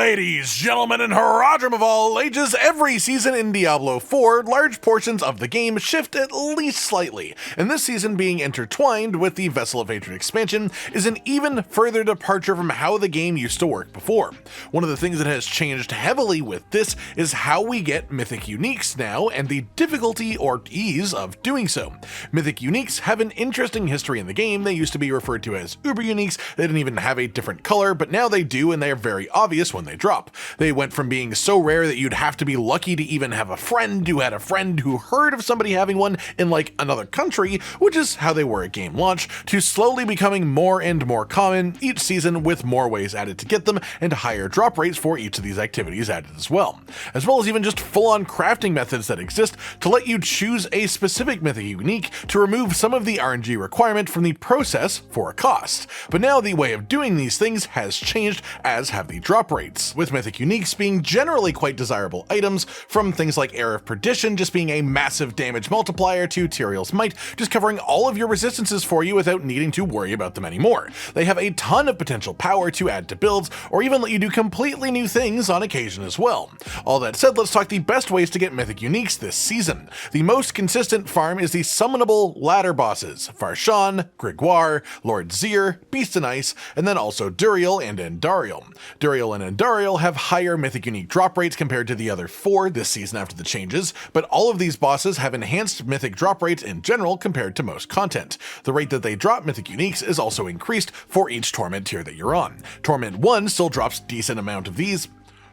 Ladies, gentlemen, and haradrim of all ages, every season in Diablo 4, large portions of the game shift at least slightly, and this season being intertwined with the Vessel of Hated expansion is an even further departure from how the game used to work before. One of the things that has changed heavily with this is how we get Mythic uniques now, and the difficulty or ease of doing so. Mythic uniques have an interesting history in the game. They used to be referred to as uber uniques. They didn't even have a different color, but now they do, and they are very obvious when they drop. They went from being so rare that you'd have to be lucky to even have a friend who had a friend who heard of somebody having one in like another country, which is how they were at game launch, to slowly becoming more and more common each season with more ways added to get them and higher drop rates for each of these activities added as well as even just full-on crafting methods that exist to let you choose a specific mythic unique to remove some of the RNG requirement from the process for a cost. But now the way of doing these things has changed, as have the drop rates, with mythic uniques being generally quite desirable items, from things like Heir of Perdition just being a massive damage multiplier to Tyrael's Might just covering all of your resistances for you without needing to worry about them anymore. They have a ton of potential power to add to builds, or even let you do completely new things on occasion as well. All that said, let's talk the best ways to get mythic uniques this season. The most consistent farm is the summonable ladder bosses, Farshan, Gregor, Lord Zir, Beast and Ice, and then also Duriel and Endariel. Duriel and Endariel have higher mythic unique drop rates compared to the other four this season after the changes, but all of these bosses have enhanced mythic drop rates in general compared to most content. The rate that they drop mythic uniques is also increased for each Torment tier that you're on. Torment 1 still drops decent amount of these.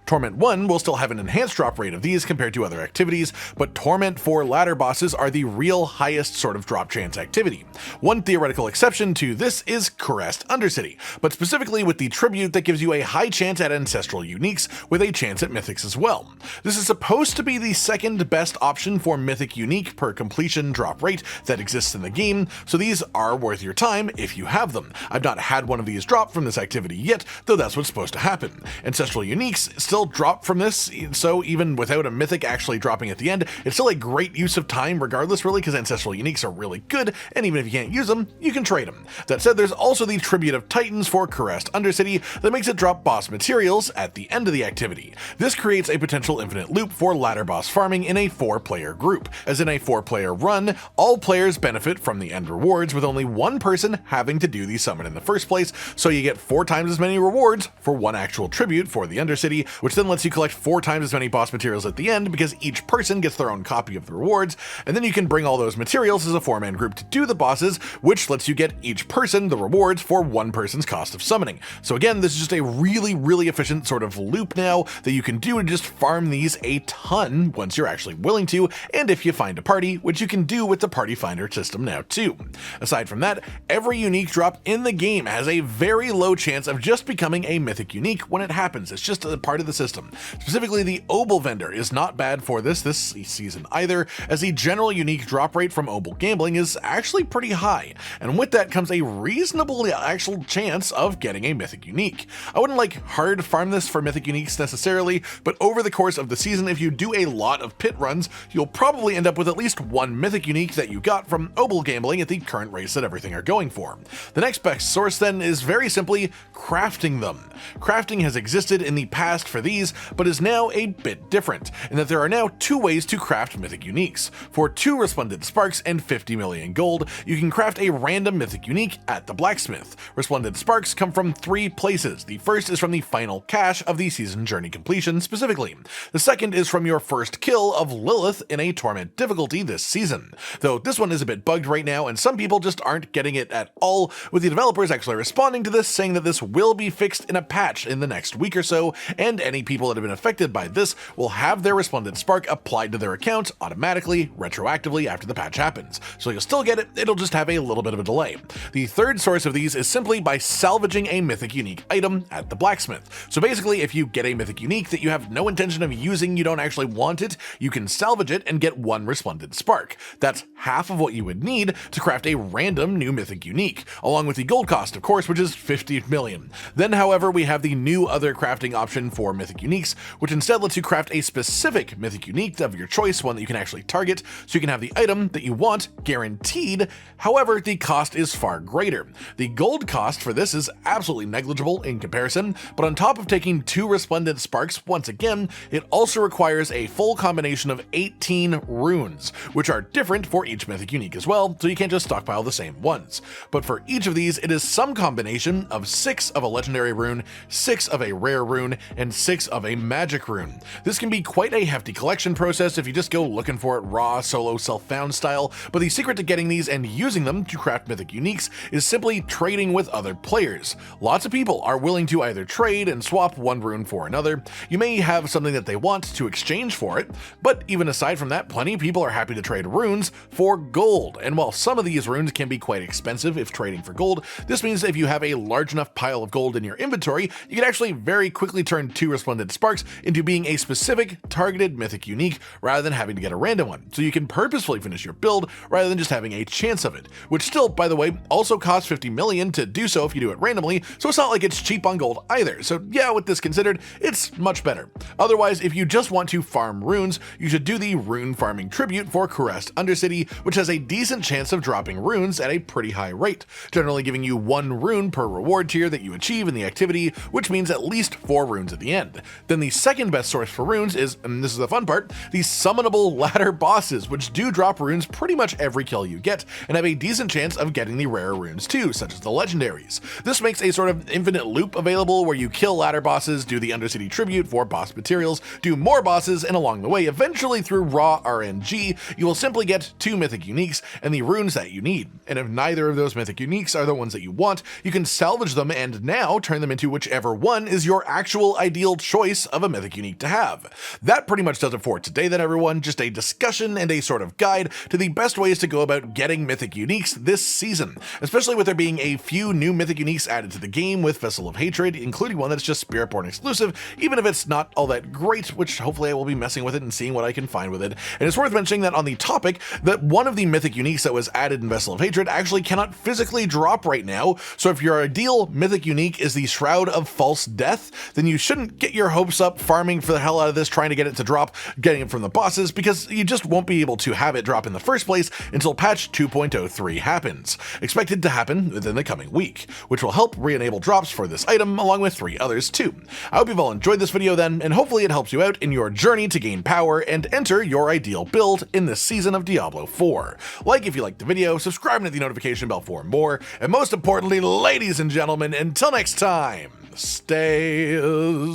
Torment 1 will still have an enhanced drop rate of these compared to other activities, but Torment 4 ladder bosses are the real highest sort of drop chance activity. One theoretical exception to this is Kurask Undercity, but specifically with the tribute that gives you a high chance at ancestral uniques with a chance at mythics as well. This is supposed to be the second best option for mythic unique per completion drop rate that exists in the game, so these are worth your time if you have them. I've not had one of these drop from this activity yet, though that's what's supposed to happen. Ancestral uniques still drop from this, so even without a mythic actually dropping at the end, it's still a great use of time regardless really, because ancestral uniques are really good, and even if you can't use them, you can trade them. That said, there's also the Tribute of Titans for Kurask Undercity that makes it drop boss materials at the end of the activity. This creates a potential infinite loop for ladder boss farming in a 4-player group. As in a 4-player run, all players benefit from the end rewards with only one person having to do the summon in the first place, so you get 4 times as many rewards for one actual tribute for the Undercity, which then lets you collect 4 times as many boss materials at the end because each person gets their own copy of the rewards, and then you can bring all those materials as a 4-man group to do the bosses, which lets you get each person the rewards for one person's cost of summoning. So again, this is just a really efficient sort of loop now that you can do to just farm these a ton once you're actually willing to, and if you find a party, which you can do with the party finder system now too. Aside from that, every unique drop in the game has a very low chance of just becoming a mythic unique when it happens. It's just a part of the system. Specifically, the opal vendor is not bad for this season either, as the general unique drop rate from opal gambling is actually pretty high, and with that comes a reasonable actual chance of getting a mythic unique. I wouldn't like hard farm this for mythic uniques necessarily, but over the course of the season, if you do a lot of pit runs, you'll probably end up with at least one mythic unique that you got from opal gambling at the current rates that everything are going for. The next best source then is very simply crafting them. Crafting has existed in the past for these, but is now a bit different, in that there are now 2 ways to craft mythic uniques. For 2 resplendent sparks and 50 million gold, you can craft a random mythic unique at the blacksmith. Resplendent sparks come from 3 places. The first is from the final cache of the season journey completion specifically. The second is from your first kill of Lilith in a Torment difficulty this season, though this one is a bit bugged right now and some people just aren't getting it at all, with the developers actually responding to this saying that this will be fixed in a patch in the next week or so, and any people that have been affected by this will have their Resplendent Spark applied to their account automatically, retroactively after the patch happens. So you'll still get it, it'll just have a little bit of a delay. The third source of these is simply by salvaging a mythic unique item at the blacksmith. So basically, if you get a mythic unique that you have no intention of using, you don't actually want it, you can salvage it and get 1 Resplendent Spark. That's half of what you would need to craft a random new mythic unique, along with the gold cost, of course, which is 50 million. Then, however, we have the new other crafting option for mythic mythic uniques, which instead lets you craft a specific mythic unique of your choice, one that you can actually target, so you can have the item that you want guaranteed. However, the cost is far greater. The gold cost for this is absolutely negligible in comparison, but on top of taking 2 resplendent sparks, once again, it also requires a full combination of 18 runes, which are different for each mythic unique as well, so you can't just stockpile the same ones. But for each of these, it is some combination of 6 of a legendary rune, 6 of a rare rune, and 6 of a magic rune. This can be quite a hefty collection process if you just go looking for it raw, solo, self-found style, but the secret to getting these and using them to craft mythic uniques is simply trading with other players. Lots of people are willing to either trade and swap one rune for another. You may have something that they want to exchange for it, but even aside from that, plenty of people are happy to trade runes for gold. And while some of these runes can be quite expensive if trading for gold, this means that if you have a large enough pile of gold in your inventory, you can actually very quickly turn 2 resplendent sparks into being a specific targeted mythic unique rather than having to get a random one. So you can purposefully finish your build rather than just having a chance of it, which still, by the way, also costs 50 million to do so if you do it randomly, so it's not like it's cheap on gold either. So yeah, with this considered, it's much better. Otherwise, if you just want to farm runes, you should do the rune farming tribute for Kurask Undercity, which has a decent chance of dropping runes at a pretty high rate, generally giving you 1 rune per reward tier that you achieve in the activity, which means at least 4 runes at the end. Then the second best source for runes is, and this is the fun part, the summonable ladder bosses, which do drop runes pretty much every kill you get, and have a decent chance of getting the rare runes too, such as the legendaries. This makes a sort of infinite loop available where you kill ladder bosses, do the Undercity tribute for boss materials, do more bosses, and along the way, eventually through raw RNG, you will simply get 2 mythic uniques and the runes that you need. And if neither of those mythic uniques are the ones that you want, you can salvage them and now turn them into whichever one is your actual ideal choice of a mythic unique to have. That pretty much does it for today then, everyone. Just a discussion and a sort of guide to the best ways to go about getting mythic uniques this season, especially with there being a few new mythic uniques added to the game with Vessel of Hatred, including one that's just Spiritborn exclusive, even if it's not all that great, which hopefully I will be messing with it and seeing what I can find with it. And it's worth mentioning that on the topic, that one of the mythic uniques that was added in Vessel of Hatred actually cannot physically drop right now, so if your ideal mythic unique is the Shroud of False Death, then you shouldn't get your hopes up farming for the hell out of this, trying to get it to drop, getting it from the bosses, because you just won't be able to have it drop in the first place until patch 2.03 happens, expected to happen within the coming week, which will help re-enable drops for this item along with 3 others too. I hope you've all enjoyed this video then, and hopefully it helps you out in your journey to gain power and enter your ideal build in this season of Diablo 4. Like if you liked the video, subscribe and hit the notification bell for more, and most importantly, ladies and gentlemen, until next time, stay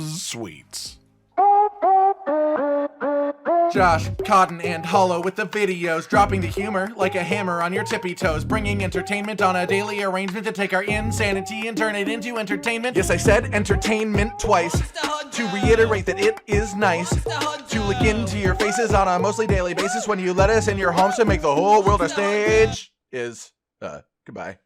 sweet. Josh, Cotton, and Hollow with the videos, dropping the humor like a hammer on your tippy toes, bringing entertainment on a daily arrangement to take our insanity and turn it into entertainment. Yes, I said entertainment twice, to reiterate that it is nice to look into your faces on a mostly daily basis when you let us in your homes to make the whole world a stage. Goodbye.